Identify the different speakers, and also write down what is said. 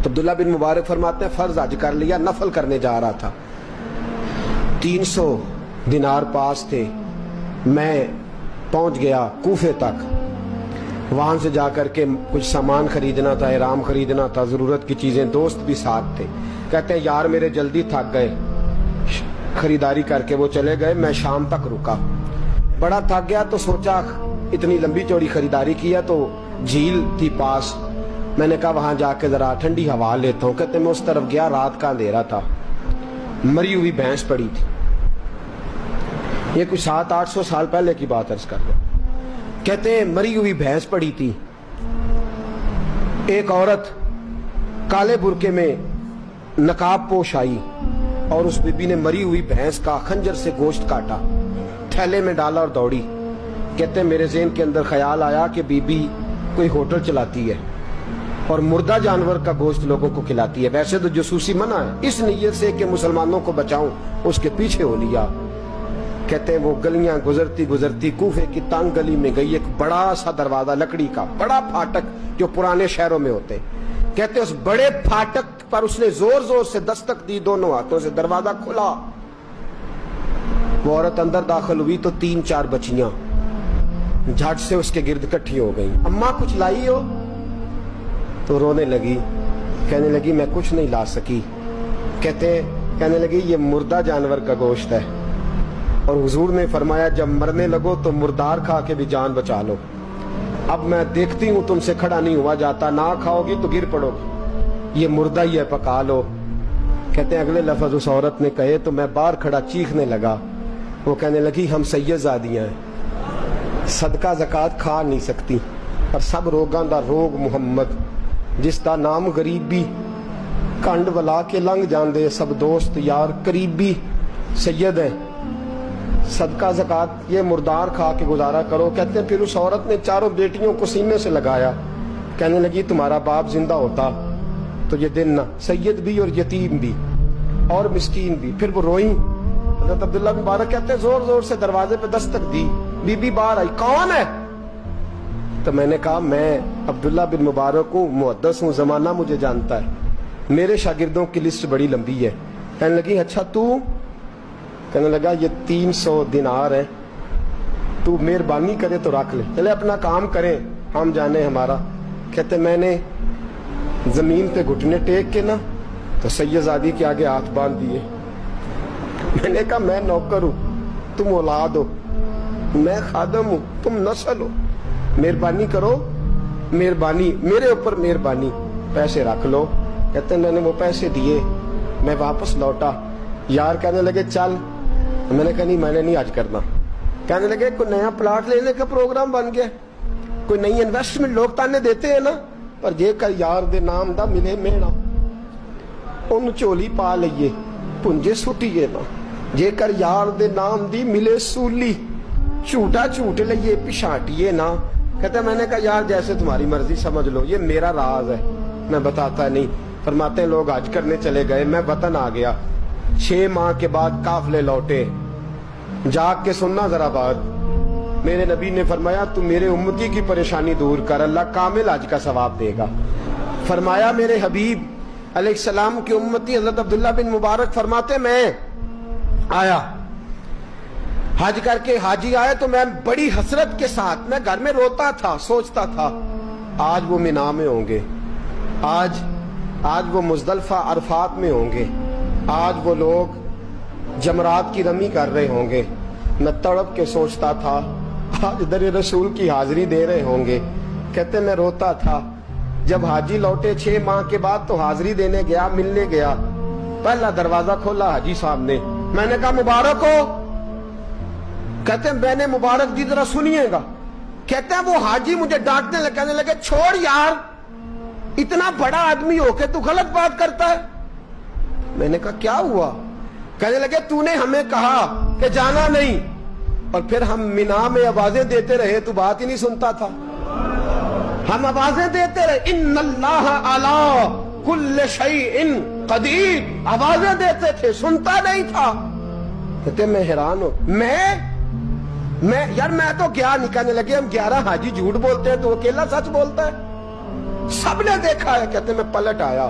Speaker 1: تو عبداللہ بن مبارک فرماتے ہیں فرض حج کر لیا، نفل کرنے جا رہا تھا، 300 دینار پاس تھے، میں پہنچ گیا کوفے تک، وہاں سے جا کر کے کچھ سامان خریدنا تھا، احرام خریدنا تھا، ضرورت کی چیزیں، دوست بھی ساتھ تھے، کہتے ہیں یار میرے جلدی تھک گئے، خریداری کر کے وہ چلے گئے، میں شام تک رکا، بڑا تھک گیا تو سوچا اتنی لمبی چوڑی خریداری کی ہے تو جھیل تھی پاس، میں نے کہا وہاں جا کے ذرا ٹھنڈی ہوا لیتا ہوں، کہتے ہیں میں اس طرف گیا، رات کا اندھیرا تھا، مری ہوئی بھینس پڑی تھی، یہ کچھ 700-800 سال پہلے کی بات عرض کر رہا ہوں، کہتے ہیں مری ہوئی بھینس پڑی تھی، ایک عورت کالے برقعے میں نقاب پوش آئی اور اس بی بی نے مری ہوئی بھینس کا خنجر سے گوشت کاٹا، تھیلے میں ڈالا اور دوڑی، کہتے ہیں میرے ذہن کے اندر خیال آیا کہ بی بی کوئی ہوٹل چلاتی ہے اور مردہ جانور کا گوشت لوگوں کو کھلاتی ہے، ویسے تو جاسوسی منع ہے، اس نیت سے کہ مسلمانوں کو بچاؤں اس کے پیچھے ہو لیا، کہتے ہیں وہ گلیاں گزرتی گزرتی کوفے کی تنگ گلی میں گئی، ایک بڑا سا دروازہ لکڑی کا، بڑا پھاٹک جو پرانے شہروں میں ہوتے، کہتے ہیں اس بڑے پھاٹک پر اس نے زور زور سے دستک دی، دونوں ہاتھوں سے دروازہ کھلا، وہ عورت اندر داخل ہوئی تو 3-4 بچیاں جھٹ سے اس کے گرد اکٹھی ہو گئیں، اماں کچھ لائی ہو؟ تو رونے لگی، کہنے لگی میں کچھ نہیں لا سکی، کہنے لگی یہ مردہ جانور کا گوشت ہے، اور حضور نے فرمایا جب مرنے لگو تو مردار کھا کے بھی جان بچا لو، اب میں دیکھتی ہوں تم سے کھڑا نہیں ہوا جاتا، نہ کھاؤ گی تو گر پڑو گی، یہ مردہ ہی ہے پکا لو، کہتے ہیں اگلے لفظ اس عورت نے کہے تو میں باہر کھڑا چیخنے لگا، وہ کہنے لگی ہم سید زادیاں ہیں، صدقہ زکات کھا نہیں سکتی، پر سب روگاں دا روگ محمد، جس دا نام غریبی، کنڈ ولا کے لنگ جاندے، سب دوست یار قریبی، سید ہیں، صدقہ زکات یہ مردار کھا کے گزارا کرو، کہتے ہیں پھر اس عورت نے 4 بیٹیوں کو سینے سے لگایا، کہنے لگی تمہارا باپ زندہ ہوتا تو یہ دن نہ، سید بھی اور یتیم بھی اور مسکین بھی، پھر وہ روئیں، حضرت عبداللہ بن مبارک کہتے ہیں زور زور سے دروازے پہ دستک دی، بی بی باہر آئی، کون ہے؟ تو میں نے کہا میں عبداللہ بن مبارک ہوں، محدث ہوں، زمانہ مجھے جانتا ہے، میرے شاگردوں کی لسٹ بڑی لمبی ہے، کہنے لگی اچھا تو؟ کہنے لگا یہ 300 دینار ہے، تو مہربانی کرے تو رکھ لے، چلے اپنا کام کریں ہم جانے ہمارا، کہتے میں نے زمین پہ گھٹنے ٹیک کے نا تو سیدزادی کے آگے ہاتھ باندھ دیے، میں نے کہا میں نوکر ہوں، تم اولاد ہو، میں خادم ہوں، تم نسل ہو، مہربانی کرو، مہربانی میرے اوپر مہربانی، پیسے رکھ لو، کہتے ہیں میں نے وہ پیسے دیے، میں واپس لوٹا، یار کہنے لگے چل، میں نے کہا نہیں میں نے نہیں حج کرنا، کہنے لگے کوئی نیا پلاٹ لینے کا پروگرام بن گیا، کوئی نئی انویسٹمنٹ، لوگ تانے دیتے ہیں نا، پر جے کر یار دے نام دا ملے میڑا، ان چولی پا لئیے پنجے سٹیے نا، جے کر یار دے نام دی ملے سولی، چھوٹا چھوٹ لئیے پشانٹیے نا، کہتے ہیں میں نے کہا یار جیسے تمہاری مرضی سمجھ لو، یہ میرا راز ہے میں بتاتا نہیں، فرماتے ہیں لوگ حج کرنے چلے گئے، میں وطن آ گیا، 6 ماہ کے بعد قافلے لوٹے، جاگ کے سننا ذرا بات، میرے نبی نے فرمایا تو میرے امتی کی پریشانی دور کر، اللہ کامل حج کا ثواب دے گا، فرمایا میرے حبیب علیہ السلام کی امتی حضرت عبداللہ بن مبارک فرماتے میں آیا حج کر کے، حاجی آئے تو میں بڑی حسرت کے ساتھ، میں گھر میں روتا تھا، سوچتا تھا آج وہ مینا میں ہوں گے، آج وہ مزدلفہ عرفات میں ہوں گے، آج وہ لوگ جمرات کی رمی کر رہے ہوں گے، میں تڑپ کے سوچتا تھا آج در رسول کی حاضری دے رہے ہوں گے، کہتے میں روتا تھا، جب حاجی لوٹے 6 ماہ کے بعد تو حاضری دینے گیا، ملنے گیا، پہلا دروازہ کھولا حاجی صاحب نے، میں نے کہا مبارک ہو، کہتے ہیں میں نے مبارک دی ذرا سنیے گا، کہتے ہیں وہ حاجی مجھے ڈانٹنے لگے، کہنے لگے چھوڑ یار اتنا بڑا آدمی ہو کے تو غلط بات کرتا ہے، میں نے کہا کیا ہوا؟ کہنے لگے تو نے ہمیں کہا کہ جانا نہیں، اور پھر ہم مینا میں آوازیں دیتے رہے تو بات ہی نہیں سنتا تھا، ہم آوازیں دیتے رہے ان اللہ علی کل شیء قدیر، آوازیں دیتے تھے، سنتا نہیں تھا، کہتے میں حیران ہوں، یار میں تو گیا نہیں، کہنے لگے ہم 11 حاجی جھوٹ بولتے ہیں تو اکیلا سچ بولتا ہے، سب نے دیکھا ہے، کہتے میں پلٹ آیا،